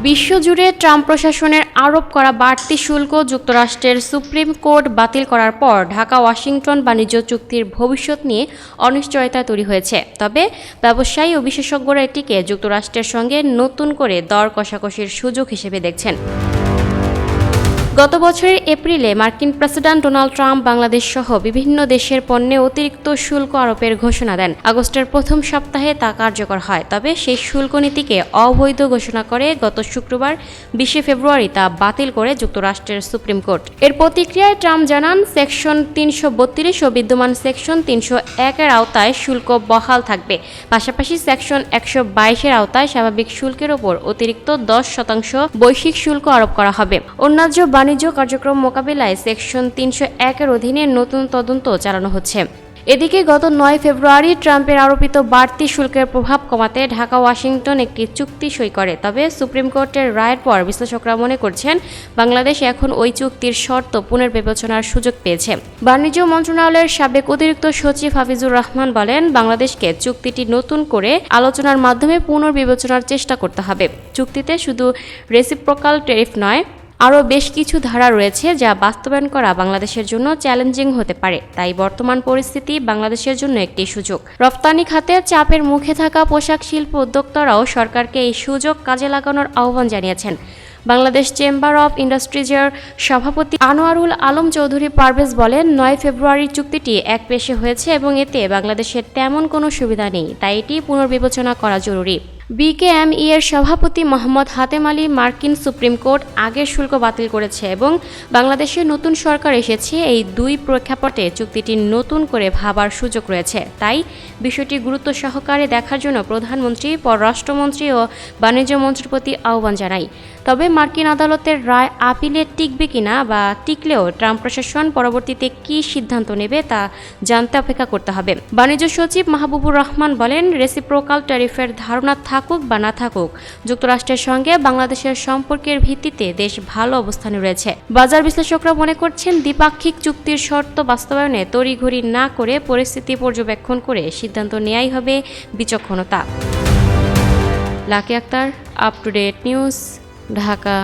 বিশ্বজুড়ে ট্রাম্প প্রশাসনের আরোপ করা বাড়তি শুল্ক যুক্তরাষ্ট্রের সুপ্রিম কোর্ট বাতিল করার পর ঢাকা ওয়াশিংটন বাণিজ্য চুক্তির ভবিষ্যৎ নিয়ে অনিশ্চয়তা তৈরি হয়েছে। তবে ব্যবসায়ী ও বিশেষজ্ঞরা এটিকে যুক্তরাষ্ট্রের সঙ্গে নতুন করে দর কষাকষির সুযোগ হিসেবে দেখছেন। গত বছরের এপ্রিলে মার্কিন প্রেসিডেন্ট ডোনাল্ড ট্রাম্প বাংলাদেশ সহ বিভিন্ন দেশের পণ্যে অতিরিক্ত শুল্ক আরোপের ঘোষণা দেন। আগস্টের প্রথম সপ্তাহে তা কার্যকর হয়, তবে সেই শুল্ক নীতিকে অবৈধ ঘোষণা করে গত শুক্রবার 20 ফেব্রুয়ারি তা বাতিল করে যুক্তরাষ্ট্রের সুপ্রিম কোর্ট। এর প্রতিক্রিয়ায় ট্রাম্প জানান, সেকশন 332 ও বিদ্যমান সেকশন 301-এর আওতায় শুল্ক বহাল থাকবে। পাশাপাশি সেকশন 122-এর আওতায় স্বাভাবিক শুল্কের ওপর অতিরিক্ত 10% বৈশ্বিক শুল্ক আরোপ করা হবে। অন্যান্য বাণিজ্য কার্যক্রম মোকাবিলায় সেকশন 301-এর অধীনে নতুন তদন্ত চালানো হচ্ছে। এদিকে গত 9 ফেব্রুয়ারি ট্রাম্পের আরোপিত বাড়তি শুল্কের প্রভাব কমাতে ঢাকা ওয়াশিংটন একটি চুক্তি সই করে। তবে সুপ্রিম কোর্টের রায়ের পর বিশ্লেষকরা মনে করছেন, বাংলাদেশ এখন ওই চুক্তির শর্ত পুনর্বিবেচনার সুযোগ পেয়েছে। বাণিজ্য মন্ত্রণালয়ের সাবেক অতিরিক্ত সচিব হাফিজুর রহমান বলেন, বাংলাদেশকে চুক্তিটি নতুন করে আলোচনার মাধ্যমে পুনর্বিবেচনার চেষ্টা করতে হবে। চুক্তিতে শুধু রেসিপ্রোকাল ট্যারিফ নয়, আরও বেশ কিছু ধারা রয়েছে যা বাস্তবায়ন করা বাংলাদেশের জন্য চ্যালেঞ্জিং হতে পারে। তাই বর্তমান পরিস্থিতি বাংলাদেশের জন্য একটি সুযোগ। রপ্তানি খাতে চাপের মুখে থাকা পোশাক শিল্প উদ্যোক্তারাও সরকারকে এই সুযোগ কাজে লাগানোর আহ্বান জানিয়েছেন। বাংলাদেশ চেম্বার অব ইন্ডাস্ট্রিজের সভাপতি আনোয়ারুল আলম চৌধুরী পারভেজ বলেন, 9 ফেব্রুয়ারির চুক্তিটি একপেশে হয়েছে এবং এতে বাংলাদেশের তেমন কোনো সুবিধা নেই, তাই এটি পুনর্বিবেচনা করা জরুরি। বিকেএমই এর সভাপতি মোহাম্মদ হাতেম আলী মার্কিন সুপ্রিম কোর্ট আগের শুল্ক বাতিল করেছে এবং বাংলাদেশের নতুন সরকার এসেছে, এই দুই প্রেক্ষাপটে চুক্তিটি নতুন করে ভাবার সুযোগ রয়েছে। তাই বিষয়টি গুরুত্ব সহকারে দেখার জন্য প্রধানমন্ত্রী, পররাষ্ট্রমন্ত্রী ও বাণিজ্য মন্ত্রীর প্রতি আহ্বান জানাই। তবে মার্কিন আদালতের রায় আপিলে টিকবে কিনা বা টিকলেও ট্রাম্প প্রশাসন পরবর্তীতে কী সিদ্ধান্ত নেবে তা জানতে অপেক্ষা করতে হবে। বাণিজ্য সচিব মাহবুবুর রহমান বলেন, রেসিপ্রোকাল ট্যারিফের ধারণা থাকুক বা না থাকুক, যুক্তরাষ্ট্রের সঙ্গে বাংলাদেশের সম্পর্কের ভিত্তিতে দেশ ভালো অবস্থানে রয়েছে। বাজার বিশ্লেষকরা মনে করছেন, দ্বিপাক্ষিক চুক্তির শর্ত বাস্তবায়নে তড়িঘড়ি না করে পরিস্থিতি পর্যবেক্ষণ করে সিদ্ধান্ত নেওয়াই হবে বিচক্ষণতা। Lucky Akter, up to date news, Dhaka.